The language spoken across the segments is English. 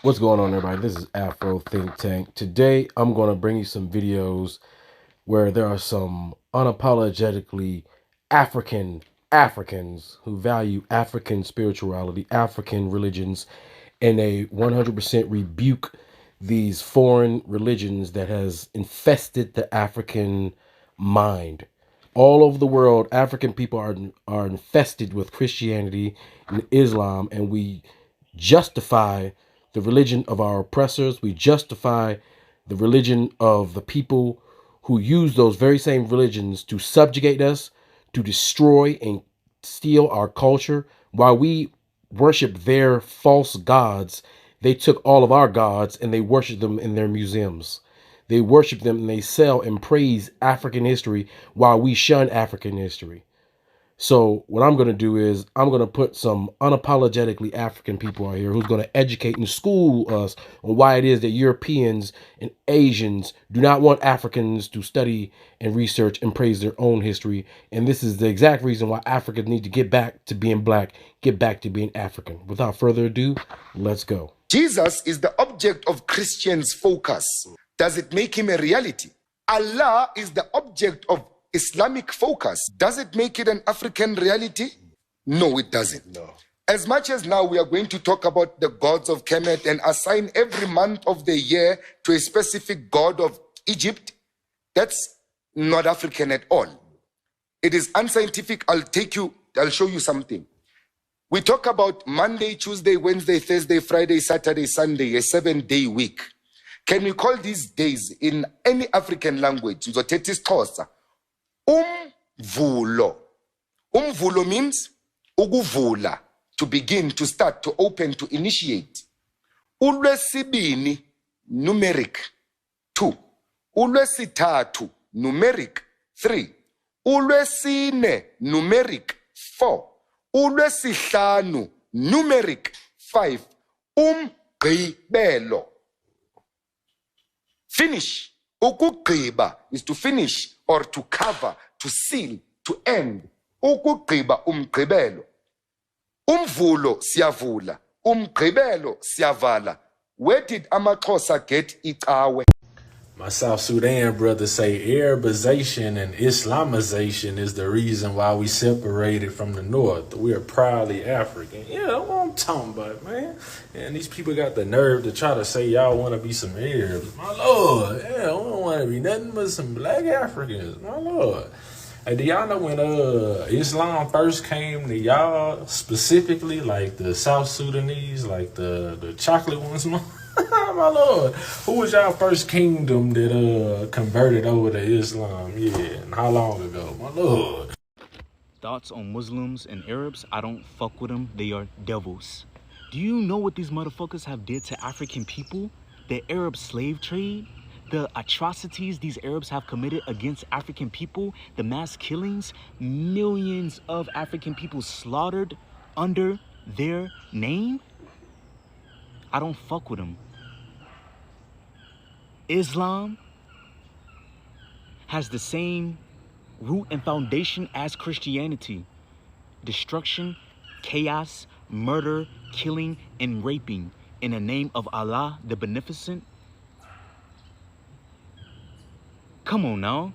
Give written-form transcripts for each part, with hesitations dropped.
What's going on, everybody? This is Afro Think Tank. Today, I'm going to bring you some videos where there are some unapologetically Africans who value African spirituality, African religions, and they 100% rebuke these foreign religions that has infested the African mind. All over the world, African people are infested with Christianity and Islam, and we justify the religion of our oppressors. We justify the religion of the people who use those very same religions to subjugate us, to destroy and steal our culture. While we worship their false gods, they took all of our gods and they worship them in their museums. They worship them and they sell and praise African history while we shun African history. So what I'm going to do is I'm going to put some unapologetically African people out here who's going to educate and school us on why it is that Europeans and Asians do not want Africans to study and research and praise their own history. And this is the exact reason why Africans need to get back to being black, get back to being African. Without further ado, let's go. Jesus is the object of Christians' focus. Does it make him a reality? Allah is the object of Islamic focus. Does it make it an African reality? No, it doesn't. No. As much as now we are going to talk about the gods of Kemet and assign every month of the year to a specific god of Egypt, that's not African at all. It is unscientific. I'll show you something. We talk about Monday, Tuesday, Wednesday, Thursday, Friday, Saturday, Sunday, a 7-day week. Can we call these days in any African language? Umvulo. Umvulo means ukuvula, to begin, to start, to open, to initiate. Ulwesibini, numeric 2. Ulwesithathu, numeric 3. Ulwesine, numeric 4. Ulwesihlanu, numeric 5. Umgqibelo. Finish. Ukugqiba is to finish or to cover, to seal, to end. Ukugqiba, umgqibelo. Umvulo siyavula, umgqibelo siyavala. Where did amaXhosa get icawe? My South Sudan brothers say Arabization and Islamization is the reason why we separated from the North. We are proudly African. Yeah, that's what I'm talking about, man. And these people got the nerve to try to say y'all want to be some Arabs. My Lord, yeah, we don't want to be nothing but some black Africans. My Lord. Hey, do y'all know when Islam first came to y'all specifically, like the South Sudanese, like the chocolate ones? My Lord, who was y'all first kingdom that converted over to Islam? Yeah, and how long ago? My Lord. Thoughts on Muslims and Arabs? I don't fuck with them. They are devils. Do you know what these motherfuckers have did to African people? The Arab slave trade? The atrocities these Arabs have committed against African people? The mass killings? Millions of African people slaughtered under their name? I don't fuck with them. Islam has the same root and foundation as Christianity. Destruction, chaos, murder, killing, and raping in the name of Allah the Beneficent. Come on now.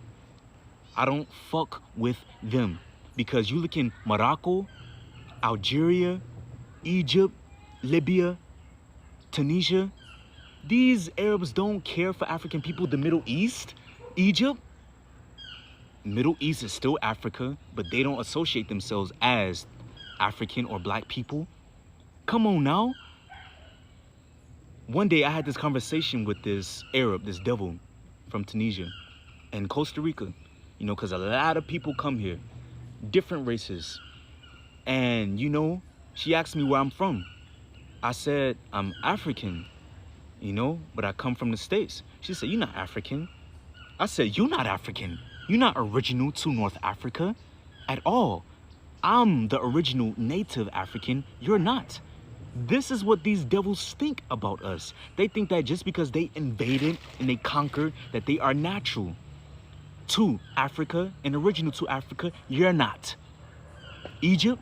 I don't fuck with them. Because you look in Morocco, Algeria, Egypt, Libya, Tunisia, these Arabs don't care for African people. The Middle East, Egypt, Middle East is still Africa, but they don't associate themselves as African or black people. Come on now. One day I had this conversation with this Arab, this devil from Tunisia and Costa Rica, you know, because a lot of people come here, different races. And, you know, she asked me where I'm from. I said, I'm African, you know, but I come from the States. She said, you're not African. I said, you're not African. You're not original to North Africa at all. I'm the original native African. You're not. This is what these devils think about us. They think that just because they invaded and they conquered, that they are natural to Africa and original to Africa. You're not. Egypt,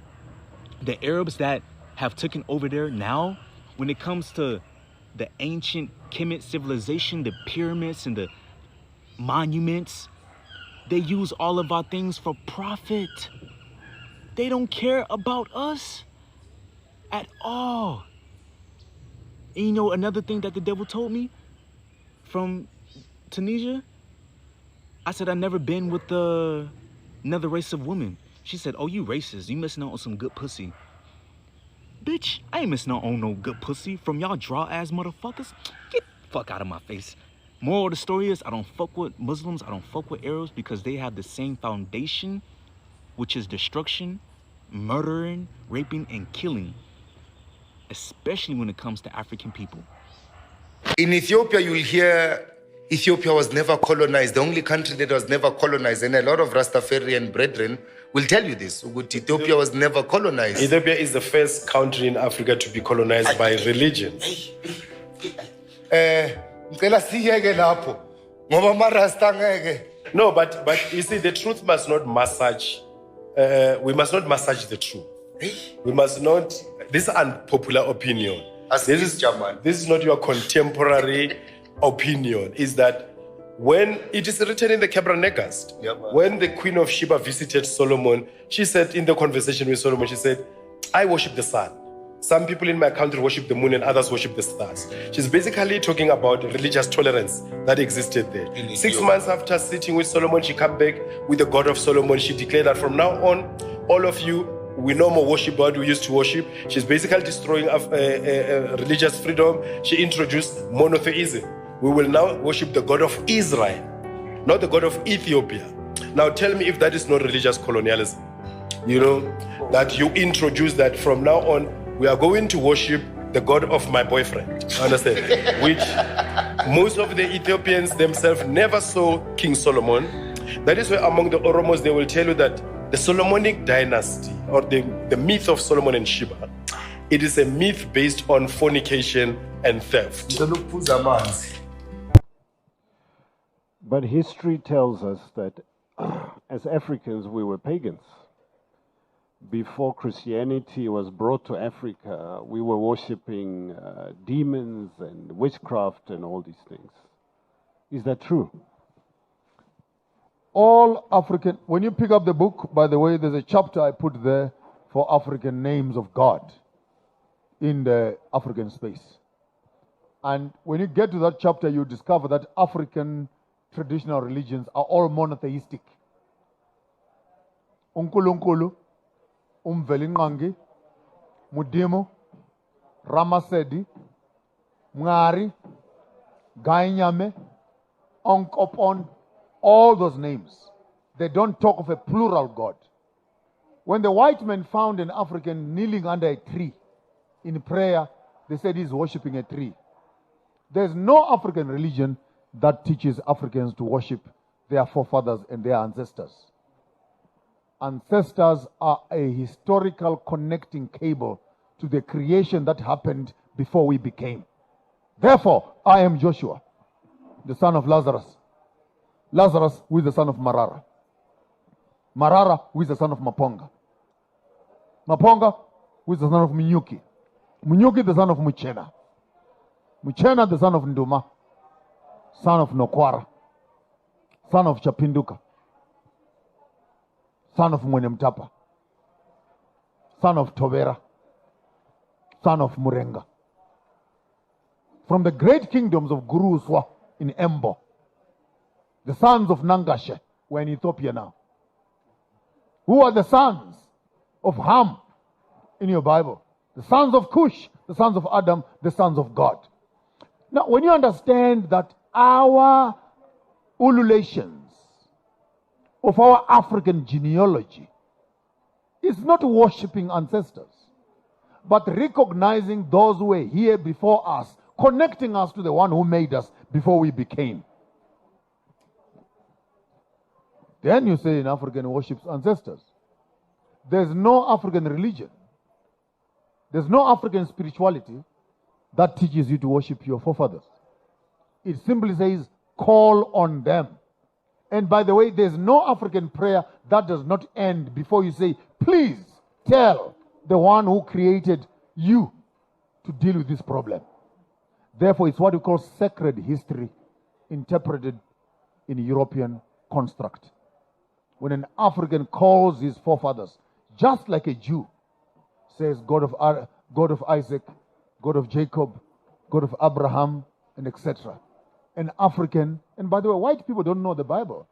the Arabs that have taken over there now, when it comes to the ancient Kemet civilization, the pyramids and the monuments, they use all of our things for profit. They don't care about us at all. And you know another thing that the devil told me from Tunisia? I said I never been with another race of women. She said, oh, you racist. You missing out on some good pussy. Bitch, I ain't missing out on no good pussy from y'all draw-ass motherfuckers. Get the fuck out of my face. Moral of the story is I don't fuck with Muslims. I don't fuck with Arabs because they have the same foundation, which is destruction, murdering, raping, and killing, especially when it comes to African people. In Ethiopia, you'll hear Ethiopia was never colonized, the only country that was never colonized. And a lot of Rastafarian brethren will tell you this. Ethiopia was never colonized. Ethiopia is the first country in Africa to be colonized by religion. No, but you see, the truth must not massage. We must not massage the truth. We must not. This is unpopular opinion. This is not your contemporary opinion. Is that when it is written in the Kebra-Negast, when the Queen of Sheba visited Solomon, she said in the conversation with Solomon, she said, I worship the sun. Some people in my country worship the moon and others worship the stars. She's basically talking about religious tolerance that existed there. 6 months after sitting with Solomon, she came back with the God of Solomon. She declared that from now on, all of you, we no more worship God we used to worship. She's basically destroying religious freedom. She introduced monotheism. We will now worship the God of Israel, not the God of Ethiopia. Now tell me if that is not religious colonialism. You know, that you introduce that from now on, we are going to worship the God of my boyfriend. Understand? Which most of the Ethiopians themselves never saw King Solomon. That is why among the Oromos, they will tell you that the Solomonic dynasty, or the myth of Solomon and Sheba, it is a myth based on fornication and theft. But history tells us that as Africans, we were pagans. Before Christianity was brought to Africa, we were worshipping demons and witchcraft and all these things. Is that true? All African, when you pick up the book, by the way, there's a chapter I put there for African names of God in the African space. And when you get to that chapter, you discover that African traditional religions are all monotheistic. Unkulunkulu, Umvelinqangi, Mudimu, Ramasedi, Mngari, Gainyame, Onkopon, all those names. They don't talk of a plural God. When the white man found an African kneeling under a tree in prayer, they said he's worshipping a tree. There's no African religion that teaches Africans to worship their forefathers and their ancestors. Ancestors are a historical connecting cable to the creation that happened before we became. Therefore, I am Joshua, the son of Lazarus. Lazarus, who is the son of Marara. Marara, who is the son of Maponga. Maponga, who is the son of Mnyuki. Mnyuki, the son of Muchena. Muchena, the son of Nduma. Son of Nokwara. Son of Chapinduka. Son of Mwenemtapa. Son of Tobera. Son of Murenga. From the great kingdoms of Guruswa in Embo, the sons of Nangashe were in Ethiopia now. Who are the sons of Ham in your Bible? The sons of Cush, the sons of Adam, the sons of God. Now, when you understand that our ululations of our African genealogy is not worshipping ancestors, but recognizing those who were here before us, connecting us to the one who made us before we became. Then you say in African worships ancestors. There's no African religion. There's no African spirituality that teaches you to worship your forefathers. It simply says, call on them. And by the way, there's no African prayer that does not end before you say, please tell the one who created you to deal with this problem. Therefore, it's what we call sacred history interpreted in European construct. When an African calls his forefathers, just like a Jew says God of Isaac, God of Jacob, God of Abraham, and etc. An African, and by the way, white people don't know the Bible.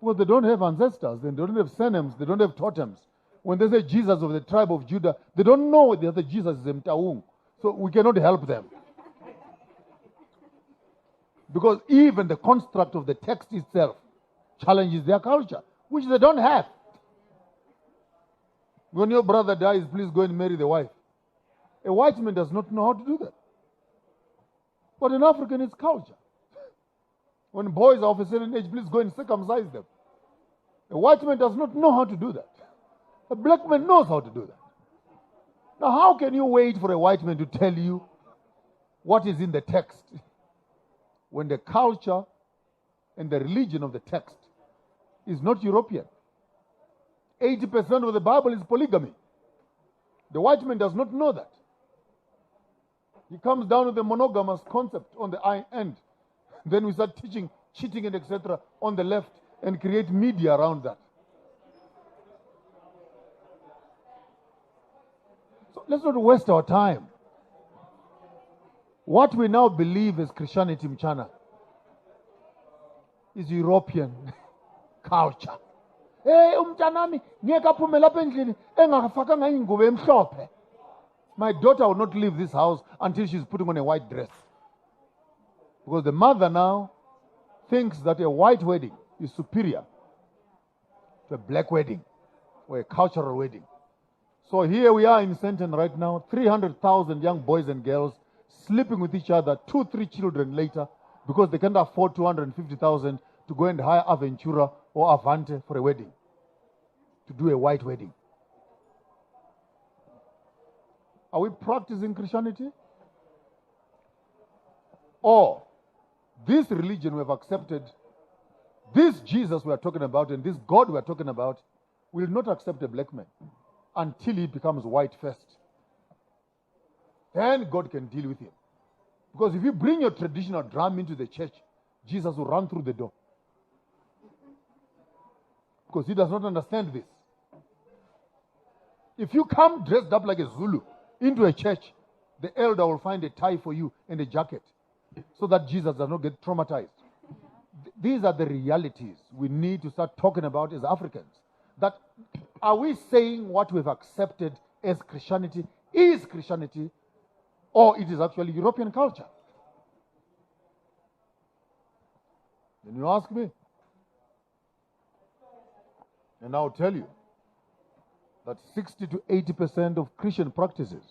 Well, they don't have ancestors, they don't have surnames, they don't have totems. When they say Jesus of the tribe of Judah, they don't know the other Jesus is Mtaung. So we cannot help them. Because even the construct of the text itself challenges their culture, which they don't have. When your brother dies, please go and marry the wife. A white man does not know how to do that. But in African, it's culture. When boys are of a certain age, please go and circumcise them. A white man does not know how to do that. A black man knows how to do that. Now, how can you wait for a white man to tell you what is in the text when the culture and the religion of the text is not European? 80% of the Bible is polygamy. The white man does not know that. He comes down with the monogamous concept on the end. Then we start teaching cheating and etc. on the left and create media around that. So let's not waste our time. What we now believe as Christianity Mchana is European culture. Hey, umtanami, ngiyakaphumela apha endlini engafakanga ingubo emhlophe. My daughter will not leave this house until she's putting on a white dress. Because the mother now thinks that a white wedding is superior to a black wedding or a cultural wedding. So here we are in Senton right now, 300,000 young boys and girls sleeping with each other, 2-3 children later, because they can't afford 250,000 to go and hire Aventura or Avante for a wedding, to do a white wedding. Are we practicing Christianity? Or this religion we have accepted, this Jesus we are talking about and this God we are talking about will not accept a black man until he becomes white first. Then God can deal with him. Because if you bring your traditional drum into the church, Jesus will run through the door. Because he does not understand this. If you come dressed up like a Zulu into a church, the elder will find a tie for you and a jacket so that Jesus does not get traumatized. These are the realities we need to start talking about as Africans. That are we saying what we've accepted as Christianity is Christianity, or it is actually European culture? Then you ask me. And I'll tell you that 60 to 80% of Christian practices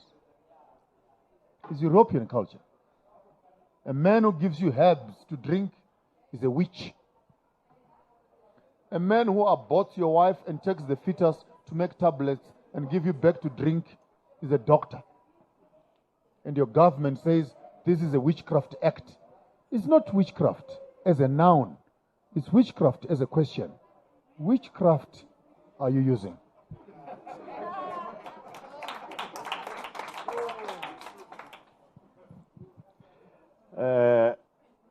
is European culture. A man who gives you herbs to drink is a witch. A man who aborts your wife and takes the fetus to make tablets and give you back to drink is a doctor. And your government says this is a witchcraft act. It's not witchcraft as a noun. It's witchcraft as a question. Which craft are you using?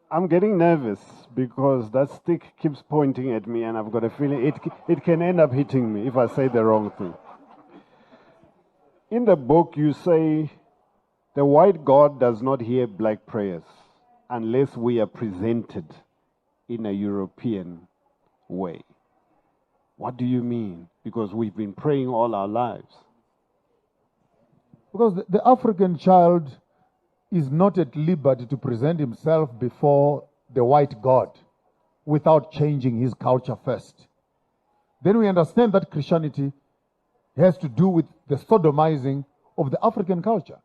I'm getting nervous because that stick keeps pointing at me and I've got a feeling it can end up hitting me if I say the wrong thing. In the book you say the white God does not hear black prayers unless we are presented in a European way. What do you mean? Because we've been praying all our lives. Because the African child is not at liberty to present himself before the white God without changing his culture first. Then we understand that Christianity has to do with the sodomizing of the African culture.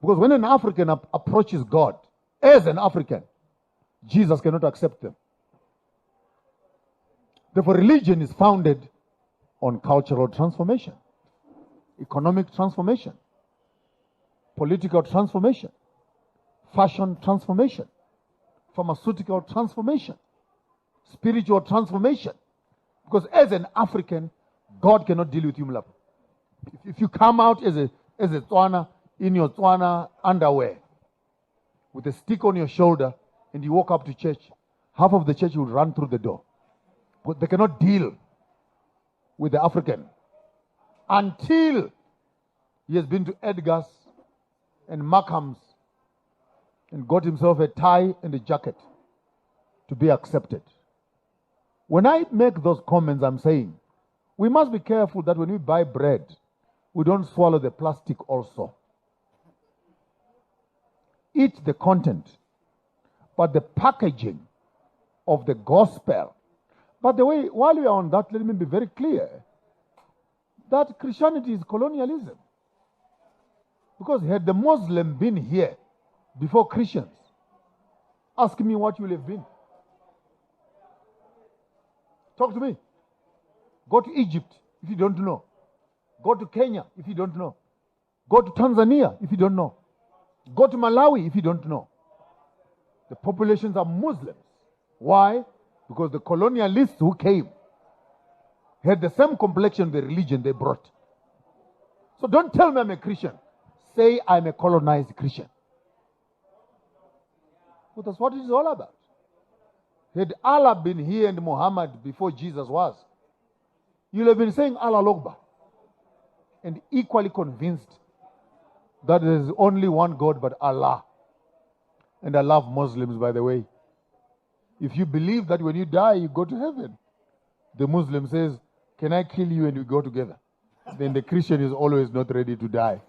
Because when an African approaches God as an African, Jesus cannot accept them. Therefore, religion is founded on cultural transformation, economic transformation, political transformation, fashion transformation, pharmaceutical transformation, spiritual transformation. Because as an African, God cannot deal with you, Mlapo. If you come out as a Tswana in your Tswana underwear, with a stick on your shoulder and you walk up to church, half of the church will run through the door. But they cannot deal with the African until he has been to Edgar's and Markham's and got himself a tie and a jacket to be accepted. When I make those comments, I'm saying we must be careful that when we buy bread, we don't swallow the plastic also. Eat the content, but the packaging of the gospel. By the way, while we are on that, let me be very clear that Christianity is colonialism. Because had the Muslim been here before Christians, ask me what you will have been. Talk to me. Go to Egypt if you don't know. Go to Kenya if you don't know. Go to Tanzania if you don't know. Go to Malawi if you don't know. The populations are Muslims. Why? Because the colonialists who came had the same complexion, the religion they brought. So don't tell me I'm a Christian. Say I'm a colonized Christian. Well, that's what it is all about. Had Allah been here and Muhammad before Jesus was, you'll have been saying Allah Akbar and equally convinced that there is only one God but Allah. And I love Muslims, by the way. If you believe that when you die, you go to heaven, the Muslim says, can I kill you and we go together? Then the Christian is always not ready to die.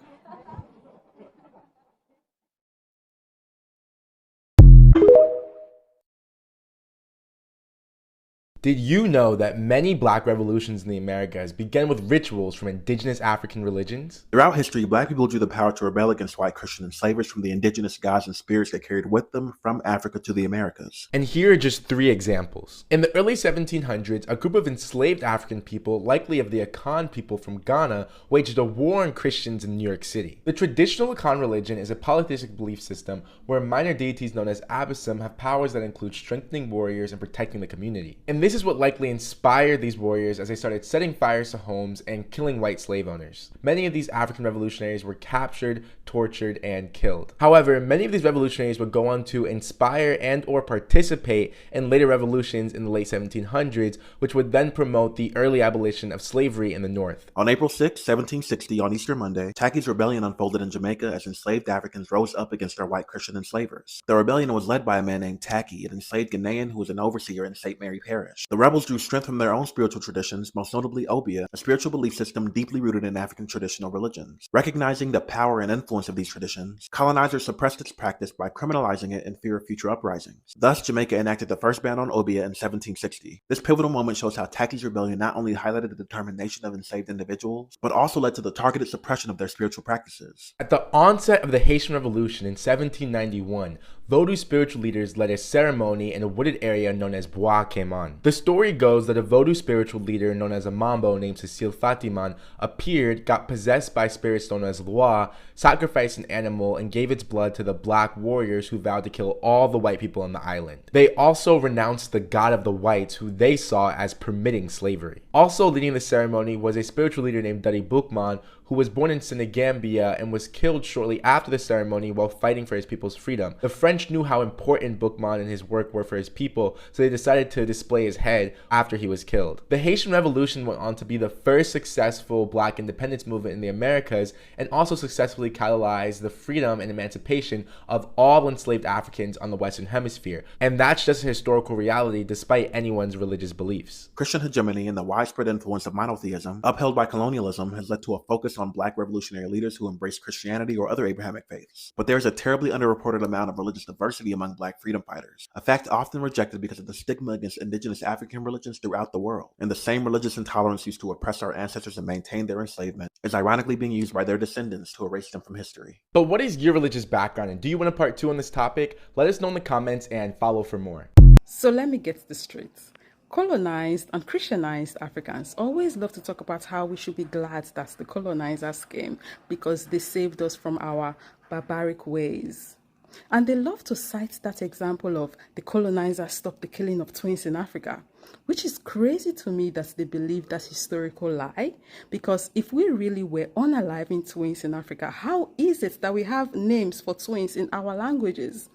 Did you know that many black revolutions in the Americas began with rituals from indigenous African religions? Throughout history, black people drew the power to rebel against white Christian enslavers from the indigenous gods and spirits they carried with them from Africa to the Americas. And here are just 3 examples. In the early 1700s, a group of enslaved African people, likely of the Akan people from Ghana, waged a war on Christians in New York City. The traditional Akan religion is a polytheistic belief system where minor deities known as Abasim have powers that include strengthening warriors and protecting the community. And this is what likely inspired these warriors as they started setting fires to homes and killing white slave owners. Many of these African revolutionaries were captured, tortured, and killed. However, many of these revolutionaries would go on to inspire and or participate in later revolutions in the late 1700s, which would then promote the early abolition of slavery in the North. On April 6, 1760, on Easter Monday, Tacky's rebellion unfolded in Jamaica as enslaved Africans rose up against their white Christian enslavers. The rebellion was led by a man named Tacky, an enslaved Ghanaian who was an overseer in St. Mary Parish. The rebels drew strength from their own spiritual traditions, most notably Obia, a spiritual belief system deeply rooted in African traditional religions. Recognizing the power and influence of these traditions, colonizers suppressed its practice by criminalizing it in fear of future uprisings. Thus, Jamaica enacted the first ban on Obia in 1760. This pivotal moment shows how Tacky's rebellion not only highlighted the determination of enslaved individuals, but also led to the targeted suppression of their spiritual practices. At the onset of the Haitian Revolution in 1791, Vodou spiritual leaders led a ceremony in a wooded area known as Bois Cayman. The story goes that a Vodou spiritual leader known as a Mambo named Cecile Fatiman appeared, got possessed by spirits known as Loa, sacrificed an animal, and gave its blood to the black warriors who vowed to kill all the white people on the island. They also renounced the god of the whites, who they saw as permitting slavery. Also leading the ceremony was a spiritual leader named Dari Boukman, who was born in Senegambia and was killed shortly after the ceremony while fighting for his people's freedom. The French knew how important Boukman and his work were for his people, so they decided to display his head after he was killed. The Haitian Revolution went on to be the first successful black independence movement in the Americas and also successfully catalyzed the freedom and emancipation of all enslaved Africans on the Western Hemisphere. And that's just a historical reality despite anyone's religious beliefs. Christian hegemony and the widespread influence of monotheism, upheld by colonialism, has led to a focus on black revolutionary leaders who embrace Christianity or other Abrahamic faiths. But there is a terribly underreported amount of religious diversity among black freedom fighters, a fact often rejected because of the stigma against indigenous African religions throughout the world. And the same religious intolerance used to oppress our ancestors and maintain their enslavement is ironically being used by their descendants to erase them from history. But what is your religious background, and do you want a part 2 on this topic? Let us know in the comments and follow for more. So let me get this straight. Colonized and Christianized Africans always love to talk about how we should be glad that the colonizers came because they saved us from our barbaric ways. And they love to cite that example of the colonizers stopped the killing of twins in Africa, which is crazy to me that they believe that historical lie. Because if we really were unaliving twins in Africa, how is it that we have names for twins in our languages?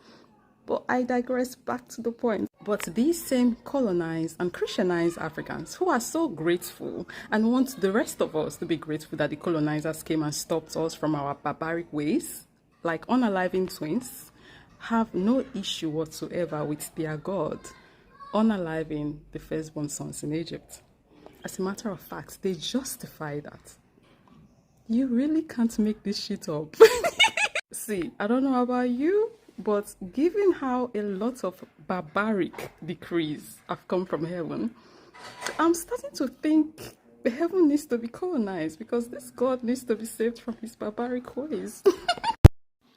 But I digress, back to the point. But these same colonized and Christianized Africans who are so grateful and want the rest of us to be grateful that the colonizers came and stopped us from our barbaric ways, like unaliving twins, have no issue whatsoever with their God unaliving the firstborn sons in Egypt. As a matter of fact, they justify that. You really can't make this shit up. See, I don't know about you, but given how a lot of barbaric decrees have come from heaven, I'm starting to think heaven needs to be colonized because this God needs to be saved from his barbaric ways.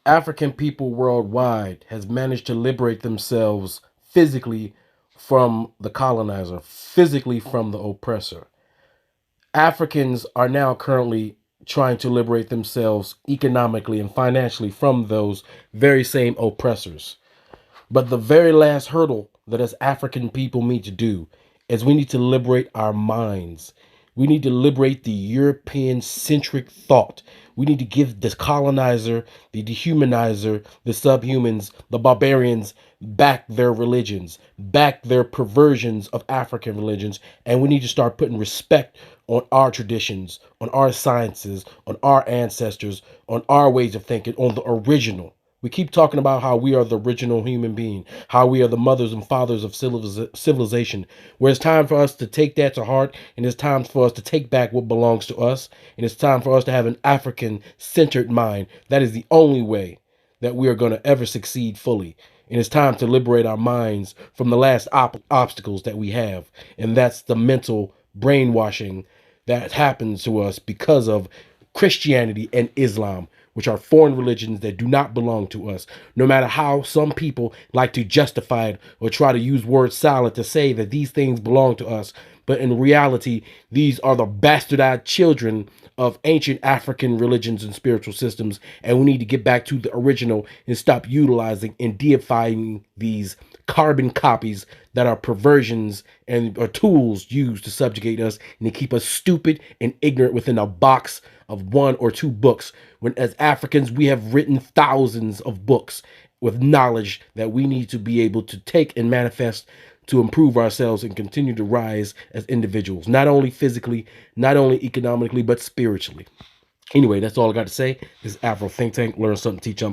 African people worldwide has managed to liberate themselves physically from the colonizer, physically from the oppressor. Africans are now currently trying to liberate themselves economically and financially from those very same oppressors. But the very last hurdle that us African people need to do is we need to liberate our minds. We need to liberate the European centric thought. We need to give the colonizer, the dehumanizer, the subhumans, the barbarians back their religions, back their perversions of African religions. And we need to start putting respect on our traditions, on our sciences, on our ancestors, on our ways of thinking, on the original. We keep talking about how we are the original human being, how we are the mothers and fathers of civilization, where it's time for us to take that to heart, and it's time for us to take back what belongs to us, and it's time for us to have an African-centered mind. That is the only way that we are going to ever succeed fully. And it's time to liberate our minds from the last obstacles that we have, and that's the mental brainwashing that happens to us because of Christianity and Islam, which are foreign religions that do not belong to us. No matter how some people like to justify it or try to use word salad to say that these things belong to us, but in reality, these are the bastardized children of ancient African religions and spiritual systems, and we need to get back to the original and stop utilizing and deifying these carbon copies that are perversions and are tools used to subjugate us and to keep us stupid and ignorant within a box of one or two books, when as Africans we have written thousands of books with knowledge that we need to be able to take and manifest to improve ourselves and continue to rise as individuals, not only physically, not only economically, but spiritually. Anyway, that's all I got to say. This is Afro Think Tank. Learn something, teach something.